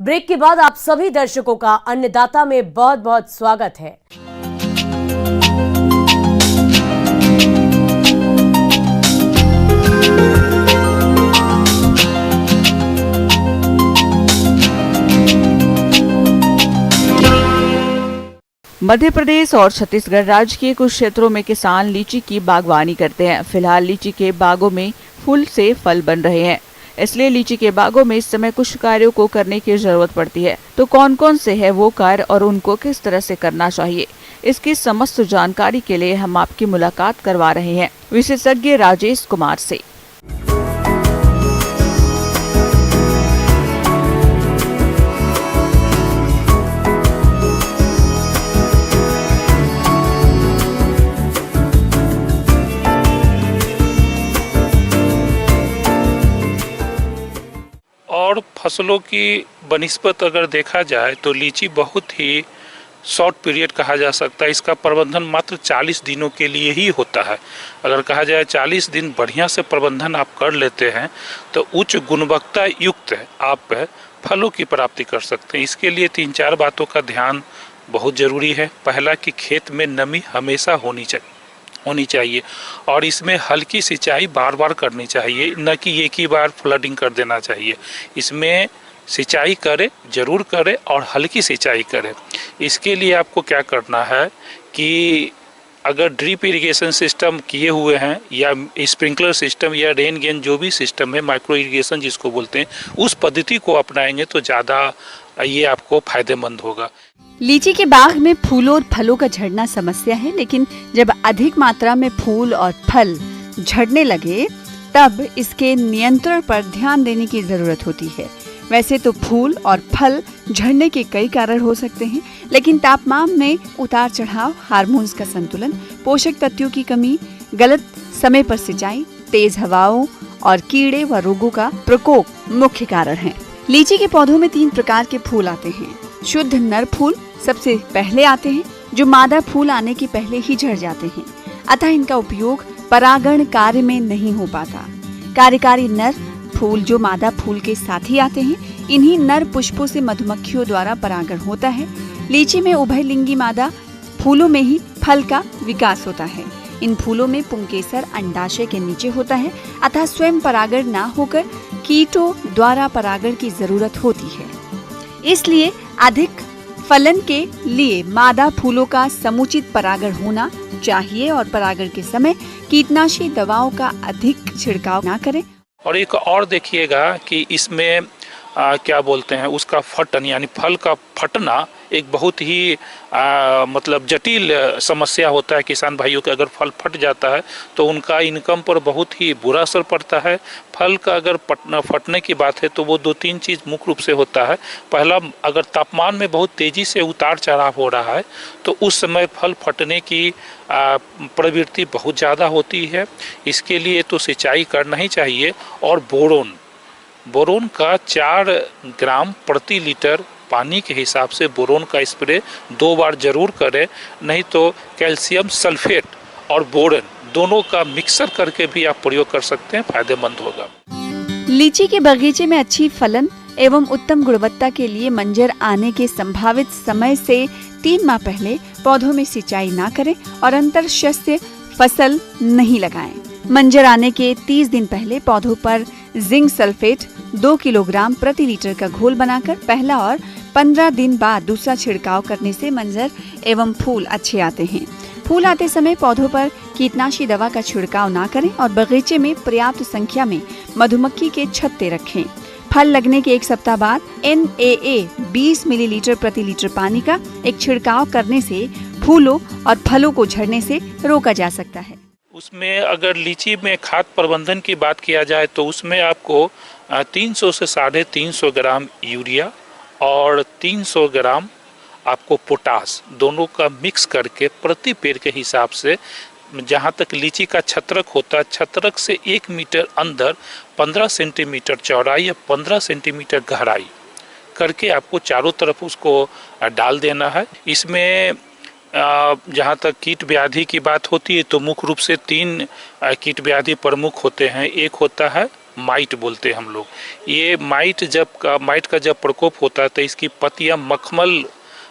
Break के बाद आप सभी दर्शकों का अन्नदाता में बहुत बहुत स्वागत है। मध्य प्रदेश और छत्तीसगढ़ राज्य के कुछ क्षेत्रों में किसान लीची की बागवानी करते हैं। फिलहाल लीची के बागों में फूल से फल बन रहे हैं, इसलिए लीची के बागों में इस समय कुछ कार्यों को करने की जरूरत पड़ती है। तो कौन कौन से है वो कार्य और उनको किस तरह से करना चाहिए, इसकी समस्त जानकारी के लिए हम आपकी मुलाकात करवा रहे हैं विशेषज्ञ राजेश कुमार से। और फसलों की बनिस्बत अगर देखा जाए तो लीची बहुत ही शॉर्ट पीरियड कहा जा सकता है। इसका प्रबंधन मात्र 40 दिनों के लिए ही होता है। अगर कहा जाए 40 दिन बढ़िया से प्रबंधन आप कर लेते हैं तो उच्च गुणवत्ता युक्त आप फलों की प्राप्ति कर सकते हैं। इसके लिए 3-4 बातों का ध्यान बहुत ज़रूरी है। पहला कि खेत में नमी हमेशा होनी चाहिए और इसमें हल्की सिंचाई बार बार करनी चाहिए, न कि एक ही बार फ्लडिंग कर देना चाहिए। इसमें सिंचाई करें, जरूर करें और हल्की सिंचाई करें। इसके लिए आपको क्या करना है कि अगर ड्रिप इरिगेशन सिस्टम किए हुए हैं या स्प्रिंकलर सिस्टम या रेन गेन जो भी सिस्टम है, माइक्रो इरिगेशन जिसको बोलते हैं, उस पद्धति को अपनाएंगे तो ज़्यादा ये आपको फायदेमंद होगा। लीची के बाग में फूलों और फलों का झड़ना समस्या है, लेकिन जब अधिक मात्रा में फूल और फल झड़ने लगे तब इसके नियंत्रण पर ध्यान देने की जरूरत होती है। वैसे तो फूल और फल झड़ने के कई कारण हो सकते हैं, लेकिन तापमान में उतार चढ़ाव, हार्मोन्स का संतुलन, पोषक तत्वों की कमी, गलत समय पर सिंचाई, तेज हवाओं और कीड़े व रोगों का प्रकोप मुख्य कारण है। लीची के पौधों में 3 प्रकार के फूल आते हैं। शुद्ध नर फूल सबसे पहले आते हैं, जो मादा फूल आने के पहले ही झड़ जाते हैं, अतः इनका उपयोग परागण कार्य में नहीं हो पाता। कार्यकारी नर फूल जो मादा फूल के साथ ही आते हैं, इन्हीं नर पुष्पों से मधुमक्खियों द्वारा परागण होता है। लीची में उभयलिंगी मादा फूलों में ही फल का विकास होता है। इन फूलों में पुंकेसर अंडाशय के नीचे होता है, अतः स्वयं परागण ना होकर कीटों द्वारा परागण की जरूरत होती है। इसलिए अधिक फलन के लिए मादा फूलों का समुचित परागण होना चाहिए और परागण के समय कीटनाशी दवाओं का अधिक छिड़काव ना करें। और एक और देखिएगा कि इसमें क्या बोलते हैं, उसका फटन यानी फल का फटना एक बहुत ही मतलब जटिल समस्या होता है। किसान भाइयों के अगर फल फट जाता है तो उनका इनकम पर बहुत ही बुरा असर पड़ता है। फल का अगर फटने की बात है तो वो 2-3 चीज़ मुख्य रूप से होता है। पहला, अगर तापमान में बहुत तेज़ी से उतार चढ़ाव हो रहा है तो उस समय फल फटने की प्रवृत्ति बहुत ज़्यादा होती है। इसके लिए तो सिंचाई करना ही चाहिए। और बोरोन का 4 ग्राम प्रति लीटर पानी के हिसाब से बोरोन का स्प्रे 2 बार जरूर करें, नहीं तो कैल्शियम सल्फेट और बोरन दोनों का मिक्सर करके भी आप प्रयोग कर सकते हैं, फायदेमंद होगा। लीची के बगीचे में अच्छी फलन एवं उत्तम गुणवत्ता के लिए मंजर आने के संभावित समय से 3 माह पहले पौधों में सिंचाई ना करें और अंतर शस्य फसल नहीं लगाएं। मंजर आने के 30 दिन पहले पौधों पर जिंक सल्फेट 2 किलोग्राम प्रति लीटर का घोल बनाकर पहला और 15 दिन बाद दूसरा छिड़काव करने से मंजर एवं फूल अच्छे आते हैं। फूल आते समय पौधों पर कीटनाशी दवा का छिड़काव ना करें और बगीचे में पर्याप्त संख्या में मधुमक्खी के छत्ते रखें। फल लगने के 1 सप्ताह बाद NAA 20 मिलीलीटर प्रति लीटर पानी का एक छिड़काव करने से फूलों और फलों को झड़ने से रोका जा सकता है। उसमें अगर लीची में खाद प्रबंधन की बात किया जाए तो उसमें आपको 300 से 350 ग्राम यूरिया और 300 ग्राम आपको पोटास दोनों का मिक्स करके प्रति पेड़ के हिसाब से, जहाँ तक लीची का छत्रक होता है, छत्रक से 1 मीटर अंदर 15 सेंटीमीटर चौड़ाई या 15 सेंटीमीटर गहराई करके आपको चारों तरफ उसको डाल देना है। इसमें जहाँ तक कीट व्याधि की बात होती है तो मुख्य रूप से 3 कीट व्याधि प्रमुख होते हैं। एक होता है माइट बोलते हैं हम लोग। ये माइट का जब प्रकोप होता है तो इसकी पत्तियां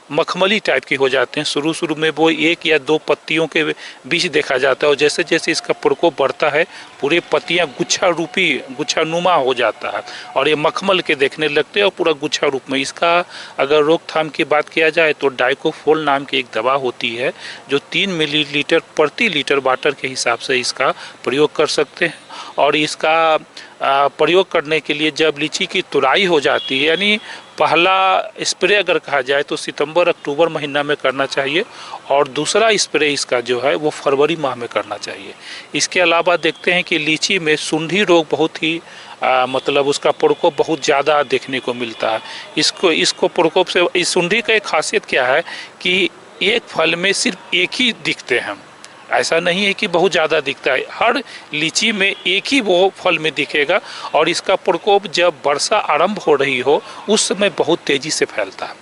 मखमली टाइप की हो जाते हैं। शुरू में वो 1 या 2 पत्तियों के बीच देखा जाता है और जैसे जैसे इसका प्रकोप बढ़ता है पूरे पत्तियां गुच्छानुमा हो जाता है और ये मखमल के देखने लगते हैं और पूरा गुच्छा रूप में। इसका अगर रोकथाम की बात किया जाए तो डाइकोफोल नाम की एक दवा होती है जो 3 मिलीलीटर प्रति लीटर वाटर के हिसाब से इसका प्रयोग कर सकते हैं। और इसका प्रयोग करने के लिए जब लीची की तुड़ाई हो जाती है, यानी पहला स्प्रे अगर कहा जाए तो सितंबर-अक्टूबर महीना में करना चाहिए और दूसरा स्प्रे इसका जो है वो फरवरी माह में करना चाहिए। इसके अलावा देखते हैं कि लीची में सुंडी रोग बहुत ही मतलब उसका प्रकोप बहुत ज़्यादा देखने को मिलता है। इसको प्रकोप से इस सुंडी का एक खासियत क्या है कि एक फल में सिर्फ एक ही दिखते हैं, ऐसा नहीं है कि बहुत ज़्यादा दिखता है। हर लीची में एक ही वो फल में दिखेगा और इसका प्रकोप जब वर्षा आरंभ हो रही हो उस समय बहुत तेज़ी से फैलता है।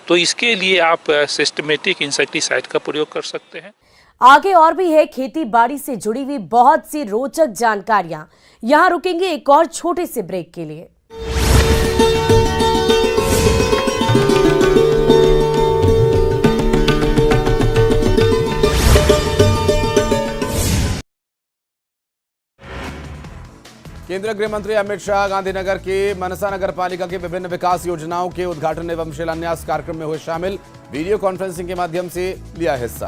तो इसके लिए आप सिस्टमेटिक इंसेक्टिसाइड का प्रयोग कर सकते हैं। आगे और भी है खेती बाड़ी से जुड़ी हुई बहुत सी रोचक जानकारियां। यहां रुकेंगे एक और छोटे से ब्रेक के लिए। केंद्रीय गृह मंत्री अमित शाह गांधीनगर के मनसा नगर पालिका की विभिन्न विकास योजनाओं के उद्घाटन एवं शिलान्यास कार्यक्रम में हुए शामिल। वीडियो कॉन्फ्रेंसिंग के माध्यम से लिया हिस्सा।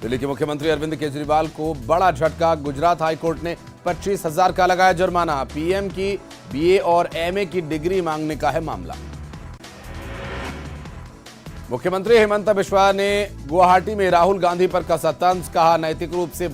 दिल्ली के मुख्यमंत्री अरविंद केजरीवाल को बड़ा झटका। गुजरात हाईकोर्ट ने 25,000 का लगाया जुर्माना। पीएम की बीए और एमए की डिग्री मांगने का है मामला। मुख्यमंत्री हेमंत बिस्वा ने गुवाहाटी में राहुल गांधी पर कसा तंज। कहा नैतिक रूप से